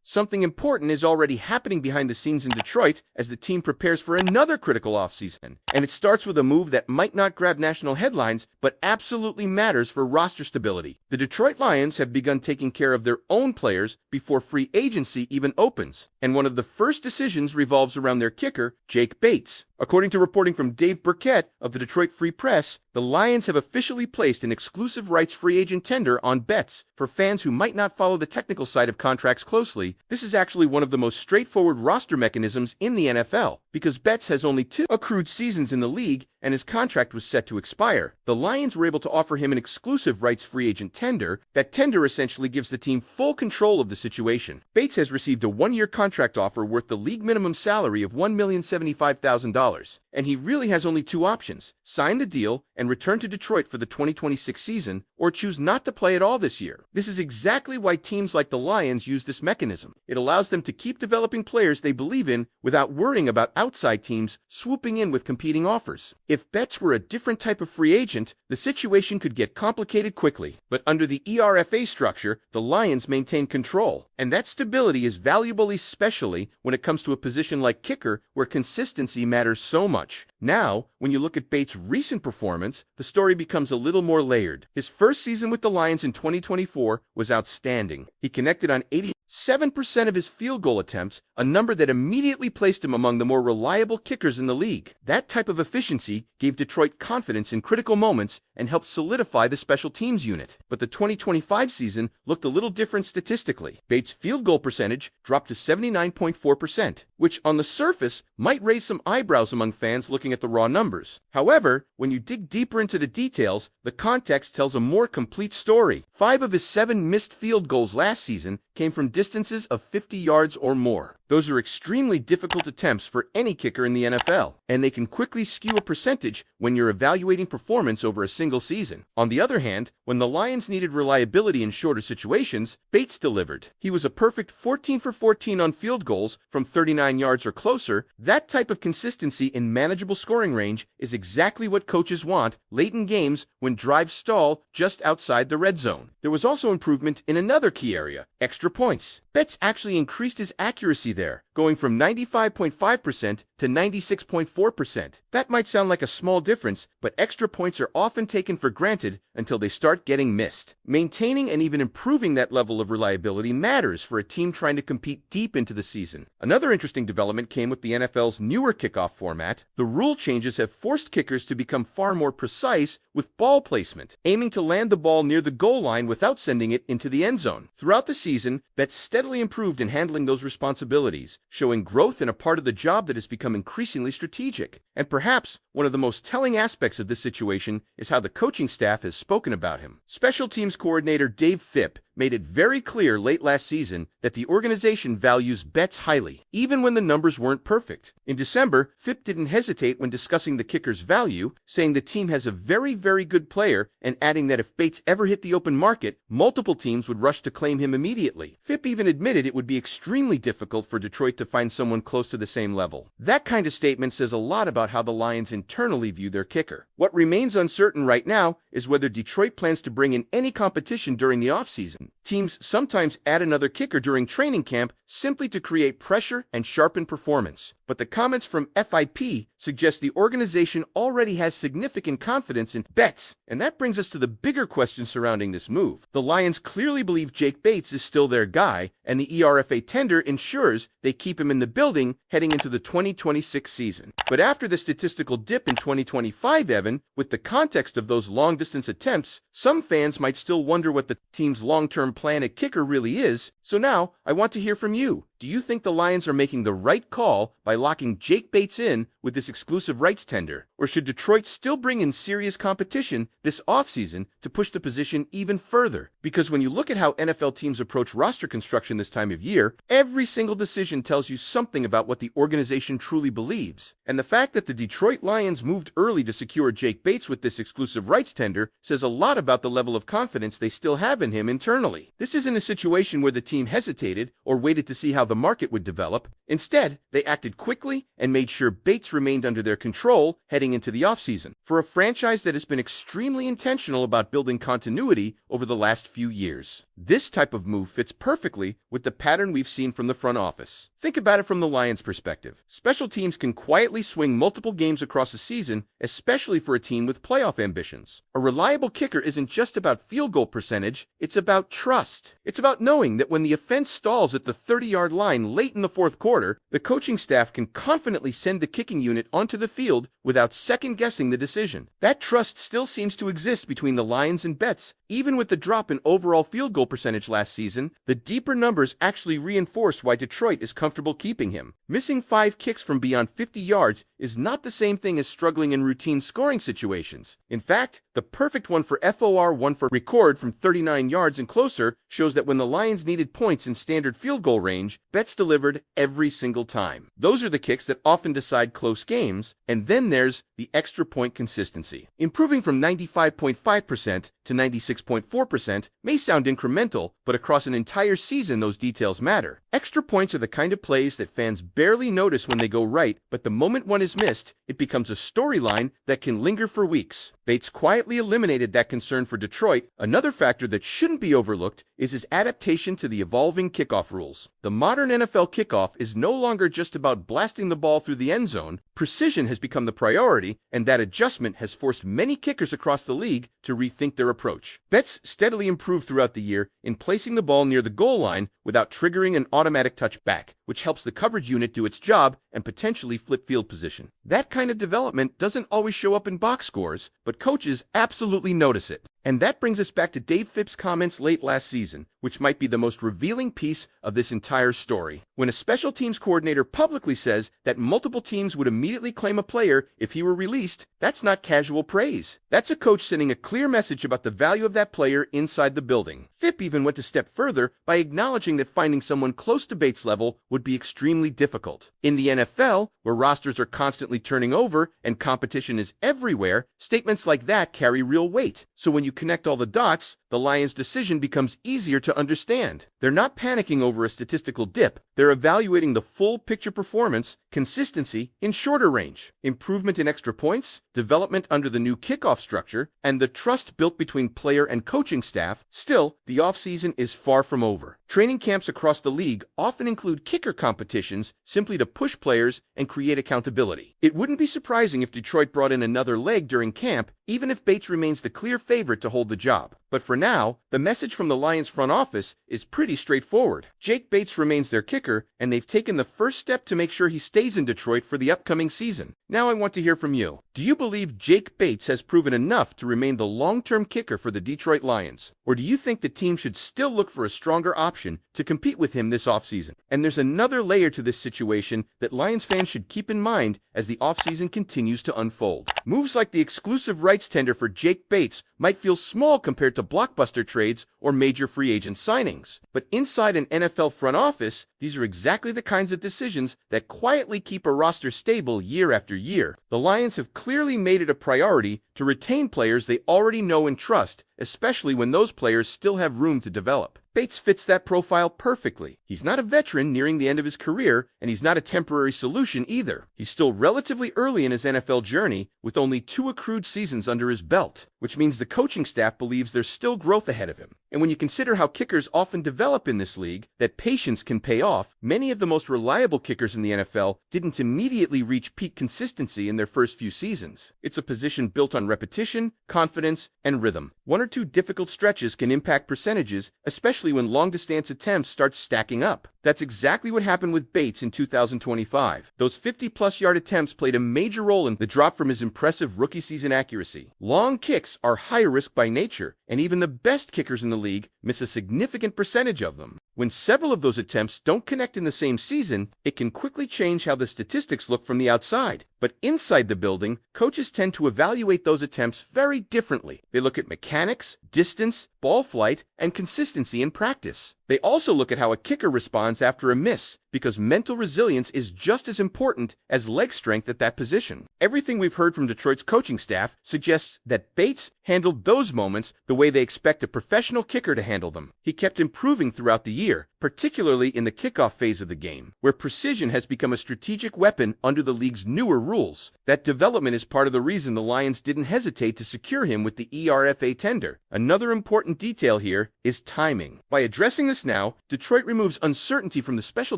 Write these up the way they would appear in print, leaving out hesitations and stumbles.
something important is already happening behind the scenes in Detroit as the team prepares for another critical offseason. And it starts with a move that might not grab national headlines, but absolutely matters for roster stability. The Detroit Lions have begun taking care of their own players before free agency even opens. And one of the first decisions revolves around their kicker, Jake Bates. According to reporting from Dave Burkett of the Detroit Free Press, the Lions have officially placed an exclusive rights free agent tender on Betts. For fans who might not follow the technical side of contracts closely, this is actually one of the most straightforward roster mechanisms in the NFL, because Betts has only 2 accrued seasons in the league and his contract was set to expire. The Lions were able to offer him an exclusive rights free agent tender. That tender essentially gives the team full control of the situation. Bates has received a 1-year contract offer worth the league minimum salary of $1,075,000, and he really has only 2 options: sign the deal and return to Detroit for the 2026 season, or choose not to play at all this year. This is exactly why teams like the Lions use this mechanism. It allows them to keep developing players they believe in without worrying about outside teams swooping in with competing offers. If Betts were a different type of free agent, the situation could get complicated quickly. But under the ERFA structure, the Lions maintain control, and that stability is valuable, especially when it comes to a position like kicker, where consistency matters so much. Now, when you look at Bates' recent performance, the story becomes a little more layered. His first season with the Lions in 2024 was outstanding. He connected on 87% of his field goal attempts, a number that immediately placed him among the more reliable kickers in the league. That type of efficiency gave Detroit confidence in critical moments and helped solidify the special teams unit. But the 2025 season looked a little different statistically. Bates' field goal percentage dropped to 79.4%, which on the surface might raise some eyebrows among fans looking at the raw numbers. However, when you dig deeper into the details, the context tells a more complete story. 5 of his 7 missed field goals last season came from distances of 50 yards or more. Those are extremely difficult attempts for any kicker in the NFL, and they can quickly skew a percentage when you're evaluating performance over a single season. On the other hand, when the Lions needed reliability in shorter situations, Bates delivered. He was a perfect 14 for 14 on field goals from 39 yards or closer. That type of consistency in manageable scoring range is exactly what coaches want late in games when drives stall just outside the red zone. There was also improvement in another key area: extra points. Betts actually increased his accuracy there, going from 95.5% to 96.4%. That might sound like a small difference, but extra points are often taken for granted until they start getting missed. Maintaining and even improving that level of reliability matters for a team trying to compete deep into the season. Another interesting development came with the NFL's newer kickoff format. The rule changes have forced kickers to become far more precise with ball placement, aiming to land the ball near the goal line without sending it into the end zone. Throughout the season, Betts steadily improved in handling those responsibilities, showing growth in a part of the job that has become increasingly strategic. And perhaps one of the most telling aspects of this situation is how the coaching staff has spoken about him. Special teams coordinator Dave Phipp made it very clear late last season that the organization values Betts highly, even when the numbers weren't perfect. In December, Phipp didn't hesitate when discussing the kicker's value, saying the team has a very good player, and adding that if Bates ever hit the open market, multiple teams would rush to claim him immediately. Phipp even admitted it would be extremely difficult for Detroit to find someone close to the same level. That kind of statement says a lot about how the Lions internally view their kicker. What remains uncertain right now is whether Detroit plans to bring in any competition during the offseason. Teams sometimes add another kicker during training camp simply to create pressure and sharpen performance. But the comments from FIP suggest the organization already has significant confidence in Betts, and that brings us to the bigger question surrounding this move. The Lions clearly believe Jake Bates is still their guy, and the ERFA tender ensures they keep him in the building heading into the 2026 season. But after the statistical dip in 2025, Evan, with the context of those long-distance attempts, some fans might still wonder what the team's long-term plan at kicker really is. So now, I want to hear from you. Do you think the Lions are making the right call by locking Jake Bates in with this exclusive rights tender? Or should Detroit still bring in serious competition this offseason to push the position even further? Because when you look at how NFL teams approach roster construction this time of year, every single decision tells you something about what the organization truly believes. And the fact that the Detroit Lions moved early to secure Jake Bates with this exclusive rights tender says a lot about the level of confidence they still have in him internally. This isn't a situation where the team hesitated or waited to see how the market would develop. Instead, they acted quickly and made sure Bates remained under their control heading into the offseason. For a franchise that has been extremely intentional about building continuity over the last few years, this type of move fits perfectly with the pattern we've seen from the front office. Think about it from the Lions' perspective. Special teams can quietly swing multiple games across a season, especially for a team with playoff ambitions. A reliable kicker isn't just about field goal percentage, it's about trust. It's about knowing that when the offense stalls at the 30-yard line late in the fourth quarter, the coaching staff can confidently send the kicking unit onto the field without second-guessing the decision. That trust still seems to exist between the Lions and Betts. Even with the drop in overall field goal percentage last season, the deeper numbers actually reinforce why Detroit is comfortable keeping him. Missing 5 kicks from beyond 50 yards is not the same thing as struggling in routine scoring situations. In fact, the perfect one for FOR, one for record from 39 yards and closer, shows that when the Lions needed points in standard field goal range, Betts delivered every single time. Those are the kicks that often decide close games, and then there's the extra point consistency. Improving from 95.5% to 96.4% may sound incremental, but across an entire season those details matter. Extra points are the kind of plays that fans barely notice when they go right, but the moment one is missed, it becomes a storyline that can linger for weeks. Bates quietly eliminated that concern for Detroit. Another factor that shouldn't be overlooked is his adaptation to the evolving kickoff rules. The modern NFL kickoff is no longer just about blasting the ball through the end zone. Precision has become the priority, and that adjustment has forced many kickers across the league to rethink their approach. Betts steadily improved throughout the year in placing the ball near the goal line without triggering an automatic touchback, which helps the coverage unit do its job and potentially flip field position. That kind of development doesn't always show up in box scores, but coaches absolutely notice it. And that brings us back to Dave Phipp's comments late last season, which might be the most revealing piece of this entire story. When a special teams coordinator publicly says that multiple teams would immediately claim a player if he were released, that's not casual praise. That's a coach sending a clear message about the value of that player inside the building. Phipp even went a step further by acknowledging that finding someone close to Bates' level would be extremely difficult. In the NFL, where rosters are constantly turning over and competition is everywhere, statements like that carry real weight. So when you connect all the dots, the Lions' decision becomes easier to understand. They're not panicking over a statistical dip. They're evaluating the full picture performance, consistency in shorter range, improvement in extra points, development under the new kickoff structure, and the trust built between player and coaching staff. Still, the offseason is far from over. Training camps across the league often include kicker competitions simply to push players and create accountability. It wouldn't be surprising if Detroit brought in another leg during camp, even if Bates remains the clear favorite to hold the job. But for now, the message from the Lions front office is pretty straightforward. Jake Bates remains their kicker, and they've taken the first step to make sure he stays in Detroit for the upcoming season. Now I want to hear from you. Do you believe Jake Bates has proven enough to remain the long-term kicker for the Detroit Lions? Or do you think the team should still look for a stronger option to compete with him this offseason? And there's another layer to this situation that Lions fans should keep in mind as the offseason continues to unfold. Moves like the exclusive rights tender for Jake Bates might feel small compared to blockbuster trades or major free agent signings. But inside an NFL front office, these are exactly the kinds of decisions that quietly keep a roster stable year after year. The Lions have clearly made it a priority to retain players they already know and trust, especially when those players still have room to develop. Bates fits that profile perfectly. He's not a veteran nearing the end of his career, and he's not a temporary solution either. He's still relatively early in his NFL journey, with only 2 accrued seasons under his belt, which means the coaching staff believes there's still growth ahead of him. And when you consider how kickers often develop in this league, that patience can pay off, many of the most reliable kickers in the NFL didn't immediately reach peak consistency in their first few seasons. It's a position built on repetition, confidence, and rhythm. 1 or 2 difficult stretches can impact percentages, especially when long-distance attempts start stacking up. That's exactly what happened with Bates in 2025. Those 50-plus yard attempts played a major role in the drop from his impressive rookie season accuracy. Long kicks are high risk by nature, and even the best kickers in the league miss a significant percentage of them. When several of those attempts don't connect in the same season, it can quickly change how the statistics look from the outside. But inside the building, coaches tend to evaluate those attempts very differently. They look at mechanics, distance, ball flight, and consistency in practice. They also look at how a kicker responds after a miss, because mental resilience is just as important as leg strength at that position. Everything we've heard from Detroit's coaching staff suggests that Bates handled those moments the way they expect a professional kicker to handle them. He kept improving throughout the year, particularly in the kickoff phase of the game, where precision has become a strategic weapon under the league's newer rules. That development is part of the reason the Lions didn't hesitate to secure him with the ERFA tender. Another important detail here is timing. By addressing this now, Detroit removes uncertainty from the special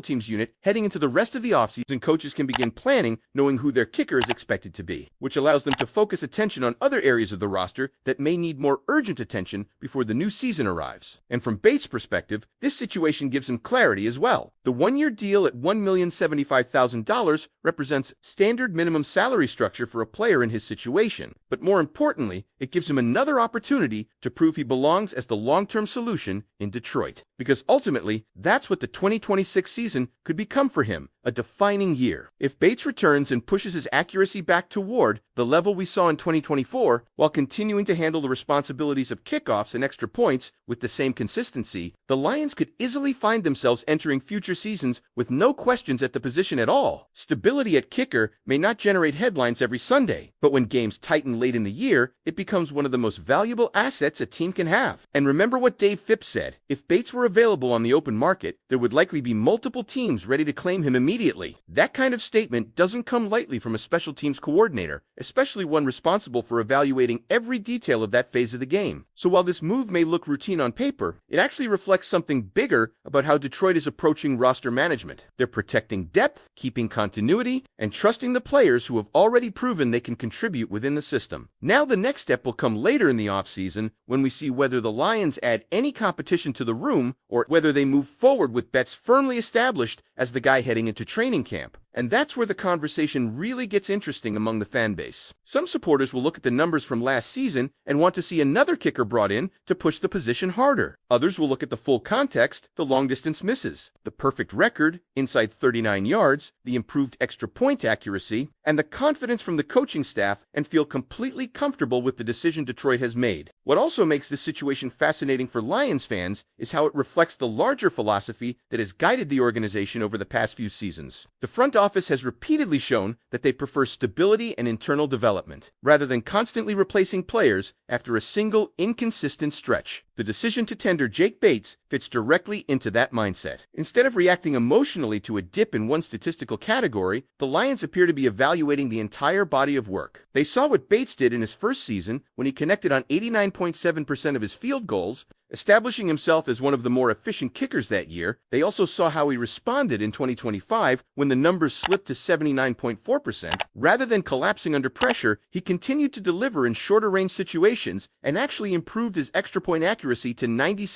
teams unit heading into the rest of the offseason. Coaches can begin planning knowing who their kicker is expected to be, which allows them to focus attention on other areas of the roster that may need more urgent attention before the new season arrives. And from Bates' perspective, this situation gives him clarity as well. The one-year deal at $1,075,000 represents standard minimum salary structure for a player in his situation, but more importantly, it gives him another opportunity to prove he belongs as the long-term solution in Detroit. Because ultimately, that's what the 2026 season could become for him, a defining year. If Bates returns and pushes his accuracy back toward the level we saw in 2024, while continuing to handle the responsibilities of kickoffs and extra points with the same consistency, the Lions could easily find themselves entering future seasons with no questions at the position at all. Stability at kicker may not generate headlines every Sunday, but when games tighten late in the year, it becomes one of the most valuable assets a team can have. And remember what Dave Phipps said: if Bates were available on the open market, there would likely be multiple teams ready to claim him immediately. That kind of statement doesn't come lightly from a special teams coordinator, especially one responsible for evaluating every detail of that phase of the game. So while this move may look routine on paper, it actually reflects something bigger about how Detroit is approaching roster management. They're protecting depth, keeping continuity, and trusting the players who have already proven they can contribute within the system. Now the next step will come later in the offseason, when we see whether the Lions add any competition to the room or whether they move forward with bets firmly established as the guy heading into training camp. And that's where the conversation really gets interesting among the fan base. Some supporters will look at the numbers from last season and want to see another kicker brought in to push the position harder. Others will look at the full context, the long-distance misses, the perfect record, inside 39 yards, the improved extra point accuracy, and the confidence from the coaching staff, and feel completely comfortable with the decision Detroit has made. What also makes this situation fascinating for Lions fans is how it reflects the larger philosophy that has guided the organization over the past few seasons. The front office has repeatedly shown that they prefer stability and internal development, rather than constantly replacing players after a single inconsistent stretch. The decision to tender Jake Bates fits directly into that mindset. Instead of reacting emotionally to a dip in one statistical category, the Lions appear to be evaluating the entire body of work. They saw what Bates did in his first season when he connected on 89.7% of his field goals, establishing himself as one of the more efficient kickers that year. They also saw how he responded in 2025 when the numbers slipped to 79.4%. Rather than collapsing under pressure, he continued to deliver in shorter range situations and actually improved his extra point accuracy to 96